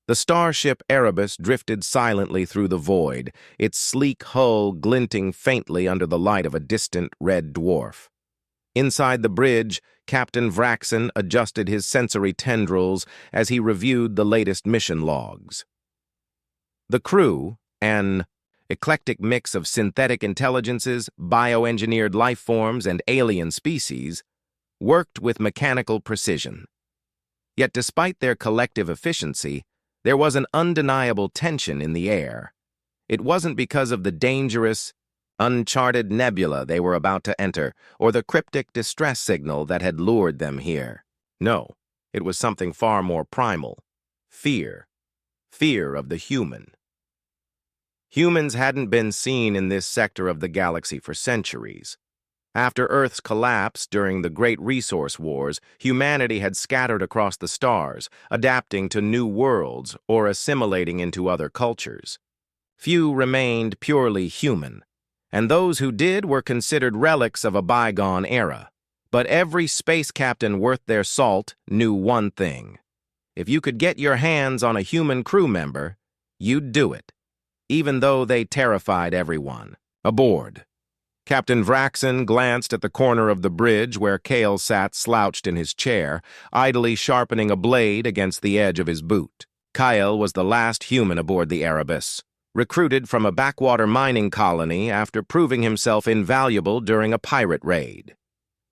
The starship Erebus drifted silently through the void, its sleek hull glinting faintly under the light of a distant red dwarf. Inside the bridge, Captain Vraxen adjusted his sensory tendrils as he reviewed the latest mission logs. The crew, an eclectic mix of synthetic intelligences, bioengineered life forms, and alien species, worked with mechanical precision. Yet despite their collective efficiency, there was an undeniable tension in the air. It wasn't because of the dangerous, uncharted nebula they were about to enter, or the cryptic distress signal that had lured them here. No, it was something far more primal. Fear. Fear of the human. Humans hadn't been seen in this sector of the galaxy for centuries. After Earth's collapse during the Great Resource Wars, humanity had scattered across the stars, adapting to new worlds or assimilating into other cultures. Few remained purely human, and those who did were considered relics of a bygone era. But every space captain worth their salt knew one thing. If you could get your hands on a human crew member, you'd do it, even though they terrified everyone. Aboard. Captain Vraxen glanced at the corner of the bridge where Kale sat slouched in his chair, idly sharpening a blade against the edge of his boot. Kyle was the last human aboard the Erebus, recruited from a backwater mining colony after proving himself invaluable during a pirate raid.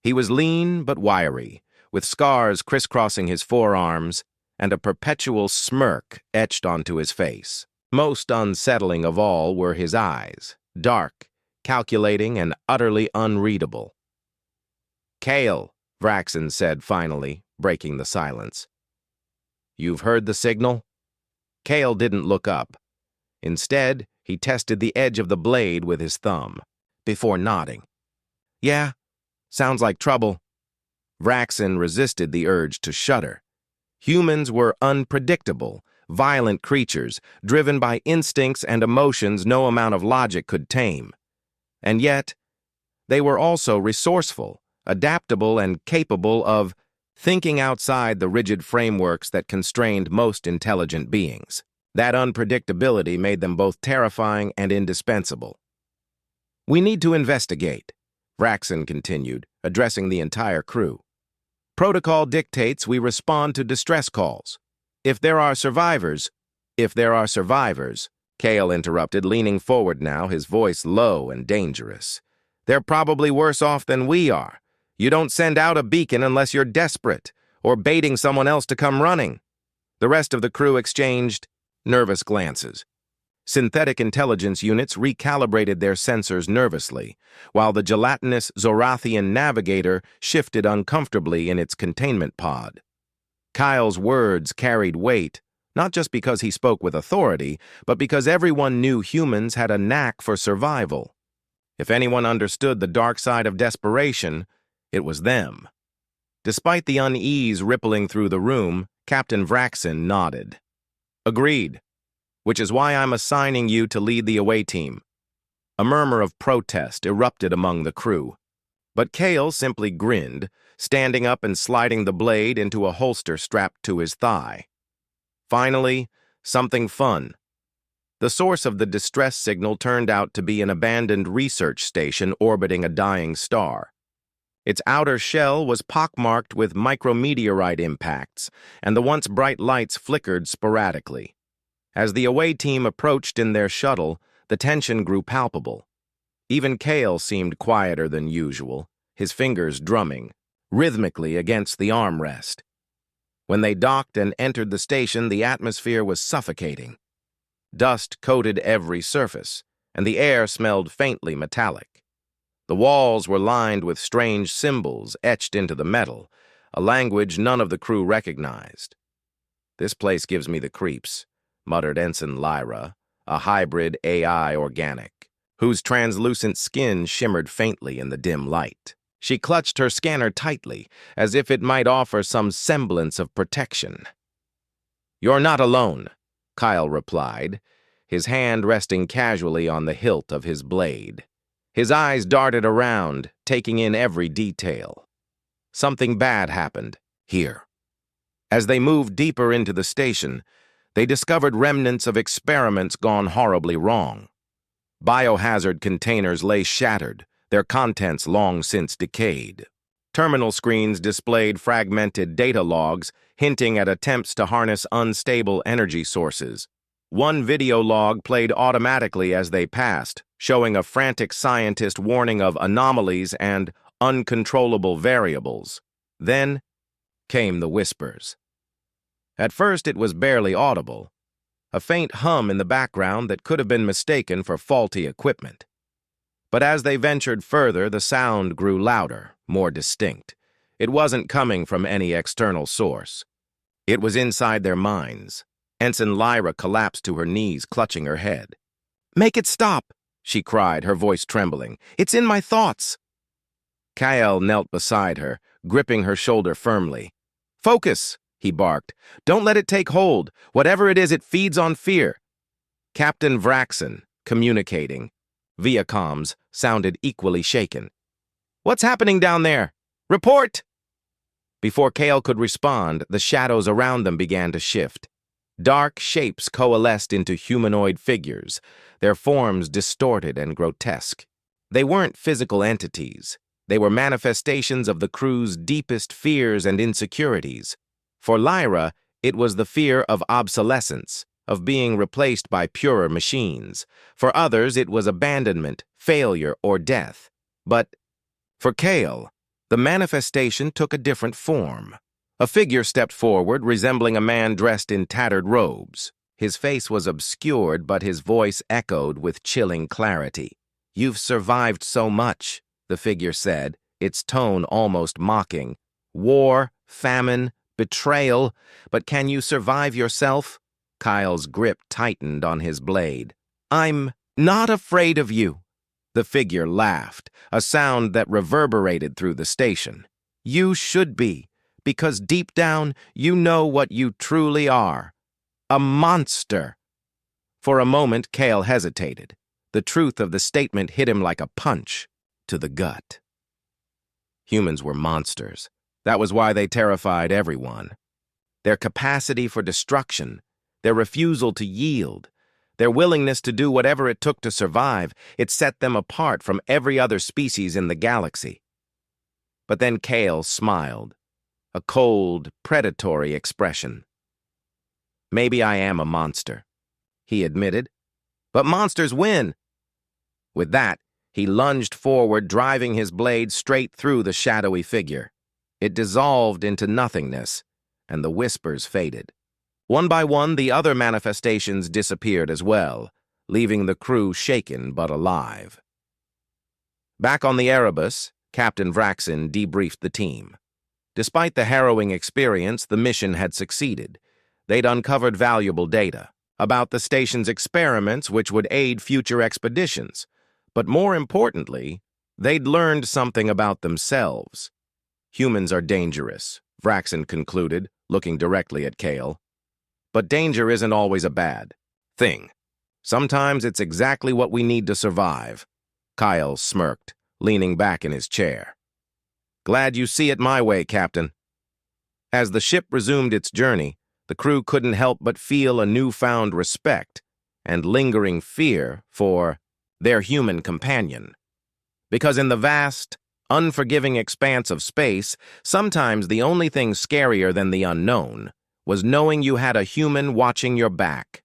He was lean but wiry, with scars crisscrossing his forearms and a perpetual smirk etched onto his face. Most unsettling of all were his eyes, dark, calculating, and utterly unreadable. "Kale," Vraxen said finally, breaking the silence. "You've heard the signal?" Kale didn't look up. Instead, he tested the edge of the blade with his thumb, before nodding. "Yeah, sounds like trouble." Vraxen resisted the urge to shudder. Humans were unpredictable, violent creatures, driven by instincts and emotions no amount of logic could tame. And yet, they were also resourceful, adaptable, and capable of thinking outside the rigid frameworks that constrained most intelligent beings. That unpredictability made them both terrifying and indispensable. "We need to investigate," Vraxen continued, addressing the entire crew. "Protocol dictates we respond to distress calls. If there are survivors, Kale interrupted, leaning forward now, his voice low and dangerous. "They're probably worse off than we are. You don't send out a beacon unless you're desperate, or baiting someone else to come running." The rest of the crew exchanged nervous glances. Synthetic intelligence units recalibrated their sensors nervously, while the gelatinous Zorathian navigator shifted uncomfortably in its containment pod. Kyle's words carried weight, not just because he spoke with authority, but because everyone knew humans had a knack for survival. If anyone understood the dark side of desperation, it was them. Despite the unease rippling through the room, Captain Vraxen nodded. "Agreed, which is why I'm assigning you to lead the away team." A murmur of protest erupted among the crew, but Kale simply grinned, standing up and sliding the blade into a holster strapped to his thigh. Finally, something fun. The source of the distress signal turned out to be an abandoned research station orbiting a dying star. Its outer shell was pockmarked with micrometeorite impacts, and the once bright lights flickered sporadically. As the away team approached in their shuttle, the tension grew palpable. Even Kale seemed quieter than usual, his fingers drumming rhythmically against the armrest. When they docked and entered the station, the atmosphere was suffocating. Dust coated every surface, and the air smelled faintly metallic. The walls were lined with strange symbols etched into the metal, a language none of the crew recognized. "This place gives me the creeps," muttered Ensign Lyra, a hybrid AI organic, whose translucent skin shimmered faintly in the dim light. She clutched her scanner tightly, as if it might offer some semblance of protection. "You're not alone," Kyle replied, his hand resting casually on the hilt of his blade. His eyes darted around, taking in every detail. Something bad happened here. As they moved deeper into the station, They discovered remnants of experiments gone horribly wrong. Biohazard containers lay shattered, their contents long since decayed. Terminal screens displayed fragmented data logs, hinting at attempts to harness unstable energy sources. One video log played automatically as they passed, showing a frantic scientist warning of anomalies and uncontrollable variables. Then came the whispers. At first it was barely audible, a faint hum in the background that could have been mistaken for faulty equipment. But as they ventured further, the sound grew louder, more distinct. It wasn't coming from any external source. It was inside their minds. Ensign Lyra collapsed to her knees, clutching her head. "Make it stop!" she cried, her voice trembling. "It's in my thoughts!" Kyle knelt beside her, gripping her shoulder firmly. "Focus!" he barked. "Don't let it take hold. Whatever it is, it feeds on fear." Captain Vraxen, communicating via comms, sounded equally shaken. "What's happening down there? Report!" Before Kale could respond, the shadows around them began to shift. Dark shapes coalesced into humanoid figures, their forms distorted and grotesque. They weren't physical entities. They were manifestations of the crew's deepest fears and insecurities. For Lyra, it was the fear of obsolescence, of being replaced by purer machines. For others, it was abandonment, failure, or death. But for Kale, the manifestation took a different form. A figure stepped forward, resembling a man dressed in tattered robes. His face was obscured, but his voice echoed with chilling clarity. "You've survived so much," the figure said, its tone almost mocking. "War, famine, betrayal, but can you survive yourself?" Kyle's grip tightened on his blade. "I'm not afraid of you." The figure laughed, a sound that reverberated through the station. "You should be, because deep down you know what you truly are. A monster." For a moment, Kale hesitated. The truth of the statement hit him like a punch to the gut. Humans were monsters. That was why they terrified everyone. Their capacity for destruction, their refusal to yield, their willingness to do whatever it took to survive, it set them apart from every other species in the galaxy. But then Kale smiled, a cold, predatory expression. "Maybe I am a monster," he admitted, "but monsters win." With that, he lunged forward, driving his blade straight through the shadowy figure. It dissolved into nothingness, and the whispers faded. One by one, the other manifestations disappeared as well, leaving the crew shaken but alive. Back on the Erebus, Captain Vraxen debriefed the team. Despite the harrowing experience, the mission had succeeded. They'd uncovered valuable data about the station's experiments, which would aid future expeditions. But more importantly, they'd learned something about themselves. "Humans are dangerous," Vraxen concluded, looking directly at Kale. "But danger isn't always a bad thing. Sometimes it's exactly what we need to survive." Kyle smirked, leaning back in his chair. "Glad you see it my way, Captain." As the ship resumed its journey, the crew couldn't help but feel a newfound respect and lingering fear for their human companion. Because in the vast, unforgiving expanse of space, sometimes the only thing scarier than the unknown was knowing you had a human watching your back.